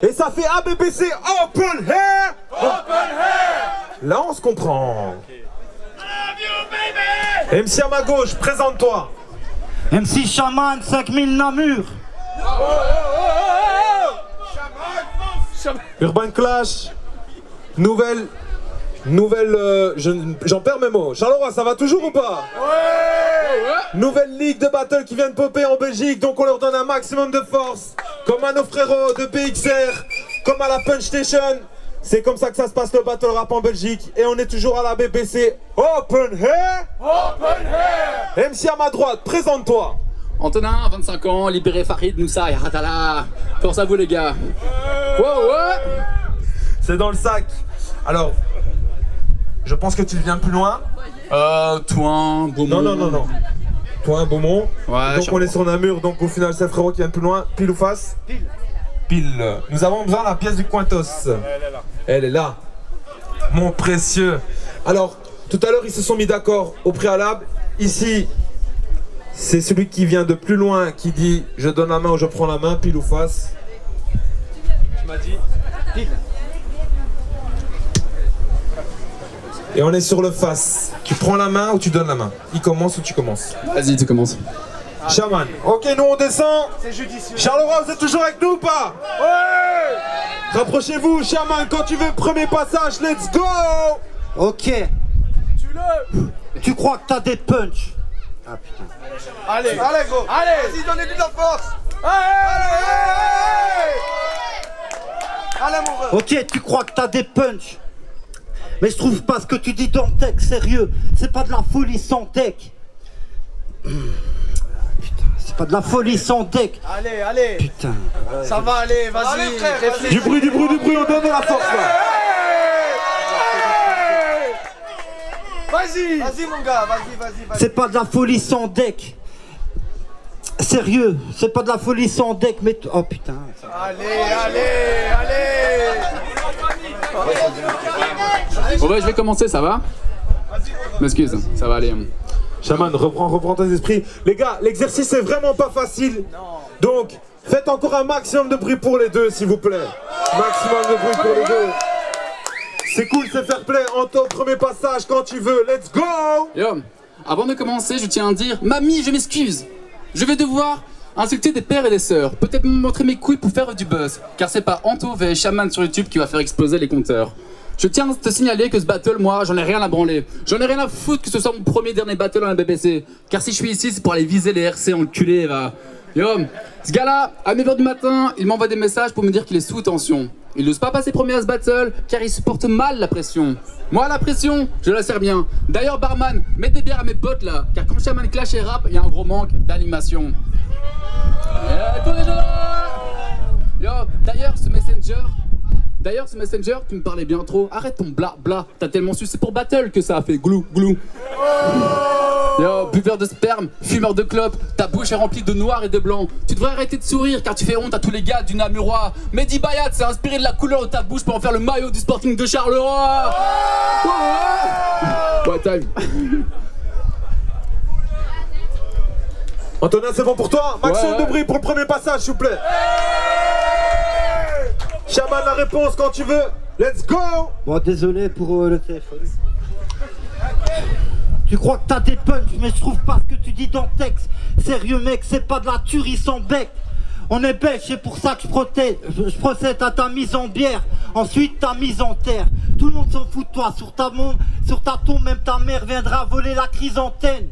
Et ça fait ABBC Open Hair. Là on se comprend. MC à ma gauche, présente-toi. MC Chaman, 5000 Namur. Urban Clash. Nouvelle, j'en perds mes mots. Charleroi, ça va toujours ou pas? Nouvelle ligue de battle qui vient de popper en Belgique, donc on leur donne un maximum de force. Comme à nos frérots de BXR, comme à la Punch Station. C'est comme ça que ça se passe le battle rap en Belgique. Et on est toujours à la BBC Open Hair. MC à ma droite, présente-toi. Antonin, 25 ans, libéré Farid, Moussa, Yaratala. Force à vous les gars. C'est dans le sac. Alors, je pense que tu viens plus loin. Toin, Beaumont. Non. Toin, Beaumont. Ouais, donc on est sur Namur, donc au final c'est le frérot qui vient plus loin. Pile ou face? Pile. Nous avons besoin de la pièce du Cointos. Elle est là. Mon précieux. Alors, tout à l'heure ils se sont mis d'accord au préalable. Ici, c'est celui qui vient de plus loin qui dit je donne la main ou je prends la main, pile ou face. Tu m'as dit pile. Et on est sur le face. Tu prends la main ou tu donnes la main? Il commence ou tu commences? Vas-y, tu commences. Chaman. Ok, nous on descend. C'est judicieux. Charleroi, vous êtes toujours avec nous ou pas? Ouais. Rapprochez-vous, Chaman, quand tu veux, premier passage, let's go. Ok. Tu crois que t'as des punchs? Ah putain. Allez gros. Allez, vas-y, donnez-lui de la force. Allez mon frère. Ok, tu crois que t'as des punchs. Mais je trouve pas ce que tu dis dans le texte, sérieux. C'est pas de la folie sans deck. Putain, c'est pas de la folie sans deck. Allez. Putain. Ça va aller, vas-y. Frère, Du bruit, on donne de la force là. Vas-y mon gars, vas-y. C'est pas de la folie sans deck. Sérieux, c'est pas de la folie sans deck, mais... Oh putain. Allez. Bon bah je vais commencer, ça va? M'excuse, ça va aller. Chaman, reprends tes esprits. Les gars, l'exercice est vraiment pas facile. Donc, faites encore un maximum de bruit pour les deux, s'il vous plaît. Maximum de bruit pour les deux. C'est cool, c'est fair play. Anto, premier passage quand tu veux. Let's go. Yo, avant de commencer, je tiens à dire, mamie, je m'excuse. Je vais devoir insulter des pères et des sœurs. Peut-être me montrer mes couilles pour faire du buzz. Car c'est pas Anto vs Chaman sur YouTube qui va faire exploser les compteurs. Je tiens à te signaler que ce battle, moi, j'en ai rien à branler. J'en ai rien à foutre que ce soit mon premier dernier battle à la BBC. Car si je suis ici, c'est pour aller viser les RC enculés, va. Yo, ce gars-là, à 9h du matin, il m'envoie des messages pour me dire qu'il est sous tension. Il n'ose pas passer premier à ce battle, car il supporte mal la pression. Moi, la pression, je la sers bien. D'ailleurs, barman, mets des bières à mes potes, là. Car quand Chaman clash et rap, il y a un gros manque d'animation. Yo, d'ailleurs, ce messenger, tu me parlais bien trop. Arrête ton bla. T'as tellement su, c'est pour battle que ça a fait glou. Yo, buveur de sperme, fumeur de clope, ta bouche est remplie de noir et de blanc. Tu devrais arrêter de sourire car tu fais honte à tous les gars du Namurois. Mehdi Bayat s'est inspiré de la couleur de ta bouche pour en faire le maillot du Sporting de Charleroi. Ouais, time. Antonin, c'est bon pour toi? Maximum de bruit pour le premier passage, s'il vous plaît. Chaman, la réponse quand tu veux. Let's go. Bon, désolé pour le téléphone. Tu crois que t'as des punchs, mais je trouve pas ce que tu dis dans le texte. Sérieux mec, c'est pas de la tuerie sans bec. On est belge, c'est pour ça que je procède à ta mise en bière. Ensuite ta mise en terre. Tout le monde s'en fout de toi. Sur ta tombe, même ta mère viendra voler la chrysanthème.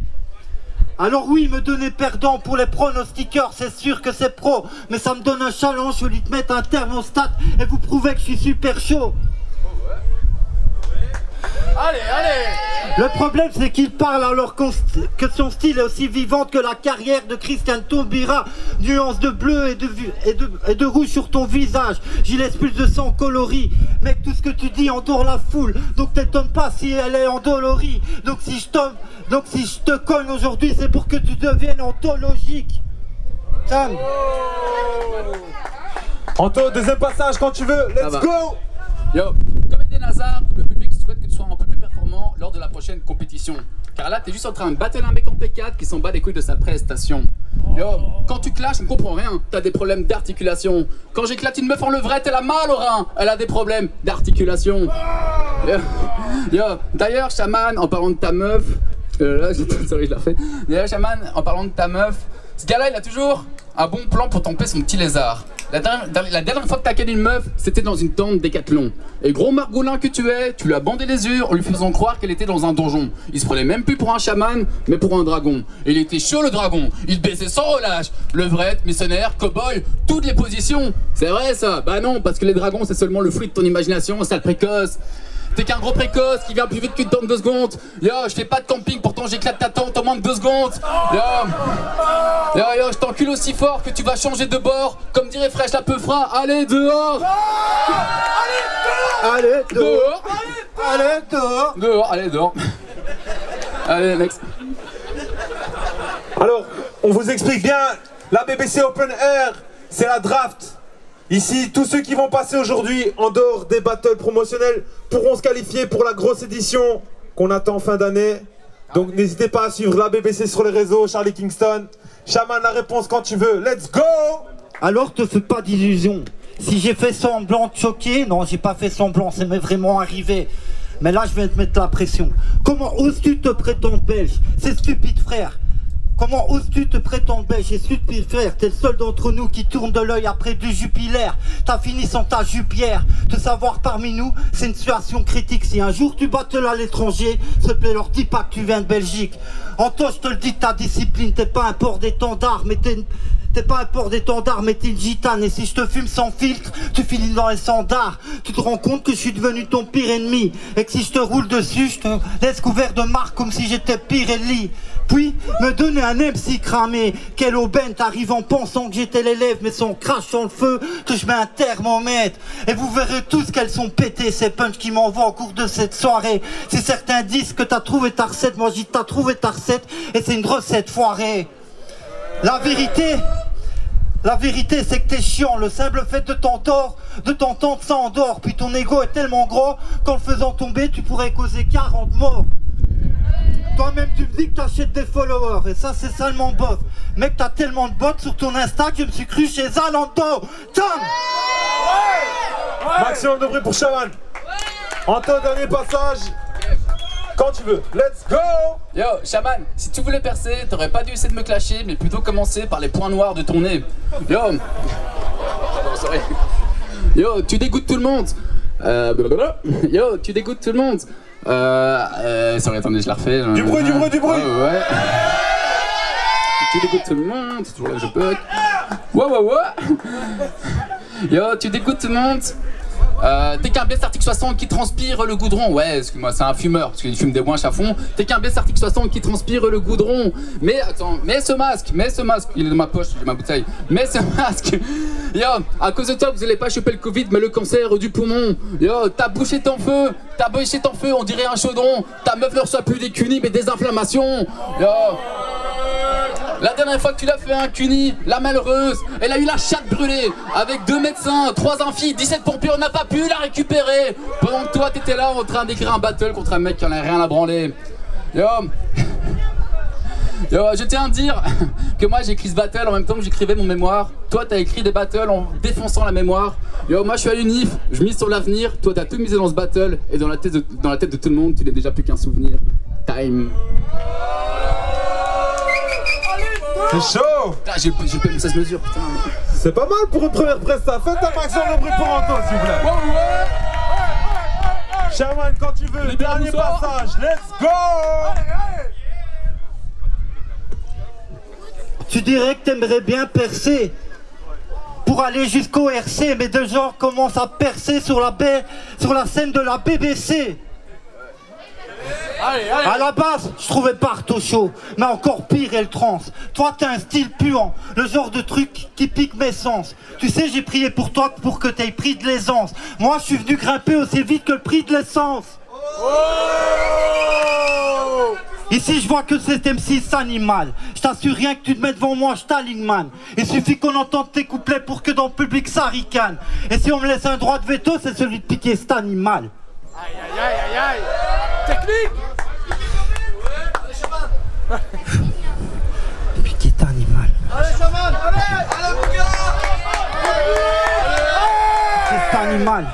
Alors oui, me donner perdant pour les pronostiqueurs, c'est sûr que c'est pro. Mais ça me donne un challenge, je vais te mettre un thermostat et vous prouver que je suis super chaud. Allez. Le problème c'est qu'il parle alors que son style est aussi vivante que la carrière de Christian Taubira. Nuance de bleu et de rouge sur ton visage. J'y laisse plus de sang coloris. Mec, tout ce que tu dis endort la foule. Donc t'étonnes pas si elle est endolorie. Donc si je te cogne aujourd'hui, c'est pour que tu deviennes anthologique. Sam. Anto, deuxième passage quand tu veux. Let's go. Yo, comme Eden Hazard, le public souhaite que tu sois un peu plus performant lors de la prochaine compétition. Car là, t'es juste en train de battre un mec en P4 qui s'en bat les couilles de sa prestation. Yo, quand tu clashes, on comprend rien. T'as des problèmes d'articulation. Quand j'éclate une meuf en levrette, elle a mal au rein. Elle a des problèmes d'articulation. Yo, d'ailleurs, Shaman, en parlant de ta meuf... sorry, je la refais. D'ailleurs, Shaman, en parlant de ta meuf, ce gars-là, il a toujours un bon plan pour tamper son petit lézard. La dernière fois que t'as calé une meuf, c'était dans une tente Décathlon. Et gros margoulin que tu es, tu lui as bandé les yeux en lui faisant croire qu'elle était dans un donjon. Il se prenait même plus pour un chaman, mais pour un dragon. Et il était chaud le dragon, il baissait sans relâche. Levrette, missionnaire, cow-boy, toutes les positions. C'est vrai ça? Bah non, parce que les dragons c'est seulement le fruit de ton imagination, sale précoce. T'es qu'un gros précoce qui vient plus vite qu'une tente de 2 secondes. Yo, je fais pas de camping, pourtant j'éclate ta tente en moins de 2 secondes. Yo, je t'encule aussi fort que tu vas changer de bord. Comme dirait Fresh la peufra, allez dehors. Allez, dehors. Allez, dehors. Dehors, allez dehors. Allez, next. Alors, on vous explique bien, la BBC Open Air, c'est la draft. Ici, tous ceux qui vont passer aujourd'hui en dehors des battles promotionnels pourront se qualifier pour la grosse édition qu'on attend en fin d'année. Donc n'hésitez pas à suivre la BBC sur les réseaux, Charlie Kingston. Shaman, la réponse quand tu veux, let's go! Alors te fais pas d'illusions. Si j'ai fait semblant de choquer, non j'ai pas fait semblant, ça m'est vraiment arrivé. Mais là je vais te mettre la pression. Comment oses-tu te prétendre belge? C'est stupide frère. Comment oses-tu te prétendre belge et stupide frère? T'es le seul d'entre nous qui tourne de l'œil après du jupilaire. T'as fini sans ta jupière. Te savoir parmi nous, c'est une situation critique. Si un jour tu battles à l'étranger, s'il te plaît leur dis pas que tu viens de Belgique. En toi je te le dis, ta discipline, t'es pas un port d'étendard, mais t'es pas un port d'étendard, mais t'es une gitane. Et si je te fume sans filtre, tu finis dans les standards. Tu te rends compte que je suis devenu ton pire ennemi. Et que si je te roule dessus, je te laisse couvert de marques comme si j'étais Pirelli. Puis, me donner un MC cramé. Quelle aubaine, t'arrives en pensant que j'étais l'élève, mais son crash dans le feu, que je mets un thermomètre. Et vous verrez tous qu'elles sont pétées, ces punchs qui m'envoient au cours de cette soirée. Si certains disent que t'as trouvé ta recette, moi j'y t'as trouvé ta recette, et c'est une recette foirée. La vérité, c'est que t'es chiant. Le simple fait de t'entendre, ça endort. Puis ton ego est tellement gros qu'en le faisant tomber, tu pourrais causer 40 morts. Toi-même, tu me dis que t'achètes des followers. Et ça, c'est seulement bof. Mec, t'as tellement de bots sur ton Insta que je me suis cru chez Zalando. Tom! Maximum de bruit pour Shaman. Anto, dernier passage. Quand tu veux, let's go! Yo, Shaman, si tu voulais percer, t'aurais pas dû essayer de me clasher, mais plutôt commencer par les points noirs de ton nez. Yo! Pardon, sorry. Yo, tu dégoûtes tout le monde. Yo, tu dégoûtes tout le monde. Sorry, attendez, je la refais. Du bruit, du bruit, du bruit! Ouais. Tu dégoûtes tout le monde, c'est toujours là que je bug. Ouais. Yo, tu dégoûtes tout le monde. T'es qu'un BS Arctic 60 qui transpire le goudron. Ouais, excuse-moi, c'est un fumeur, parce qu'il fume des boinches à fond. T'es qu'un BS Arctic 60 qui transpire le goudron. Mais attends, mets ce masque, il est dans ma poche, j'ai ma bouteille. Mets ce masque. Yo, à cause de toi, vous allez pas choper le Covid, mais le cancer du poumon. Yo, ta bouche est en feu, on dirait un chaudron. Ta meuf ne reçoit plus des cunis, mais des inflammations. Yo. La dernière fois que tu l'as fait un cuni, la malheureuse, elle a eu la chatte brûlée. Avec 2 médecins, 3 amphis, 17 pompiers, on n'a pas pu la récupérer. Pendant que toi t'étais là en train d'écrire un battle contre un mec qui en a rien à branler. Yo, je tiens à dire que moi j'ai écrit ce battle en même temps que j'écrivais mon mémoire. Toi t'as écrit des battles en défonçant la mémoire. Yo, moi je suis à l'UNIF, je mise sur l'avenir. Toi t'as tout misé dans ce battle et dans la tête de tout le monde, tu n'es déjà plus qu'un souvenir. Time. C'est chaud! Ah, j'ai pas mis 16 mesures, putain. C'est pas mal pour une première presta. Faites un maximum de bruit pour Anto, s'il vous plaît. Shaman, quand tu veux, dernier passage, let's go! Tu dirais que t'aimerais bien percer pour aller jusqu'au RC, mais de gens commencent à percer sur la scène de la BBC. À la base, je trouvais Barto chaud, mais encore pire est le trans. Toi, t'as un style puant, le genre de truc qui pique mes sens. Tu sais, j'ai prié pour toi pour que t'aies pris de l'aisance. Moi, je suis venu grimper aussi vite que le prix de l'essence. Ici, je vois que cet MC s'animal. Je t'assure, rien que tu te mets devant moi, je t'aligne, man. Il suffit qu'on entende tes couplets pour que dans le public ça ricane. Et si on me laisse un droit de veto, c'est celui de piquer cet animal. Aïe. Technique. Piquer cet animal. Allez, chaman! Allez, mon gars! C'est cet animal.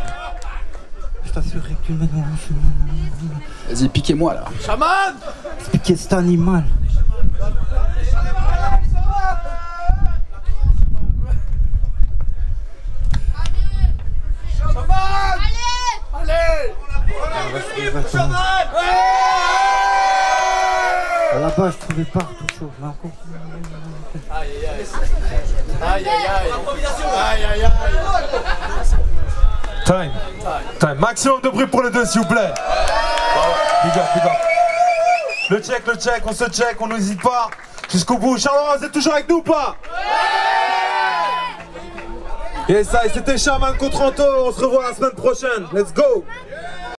Je t'assurerai que tu le mets dans le chemin. Vas-y, piquez-moi là. Chaman! Expliquez cet animal. Là-bas, je trouvais partout chaud. Là encore. Aïe aïe aïe. Aïe aïe aïe. Time. Maximum de bruit pour les deux, s'il vous plaît. Big up. Le check, on se check, on n'hésite pas. Jusqu'au bout. Charleroi, vous êtes toujours avec nous ou pas? Et ça, c'était Shaman contre Anto. On se revoit la semaine prochaine. Let's go.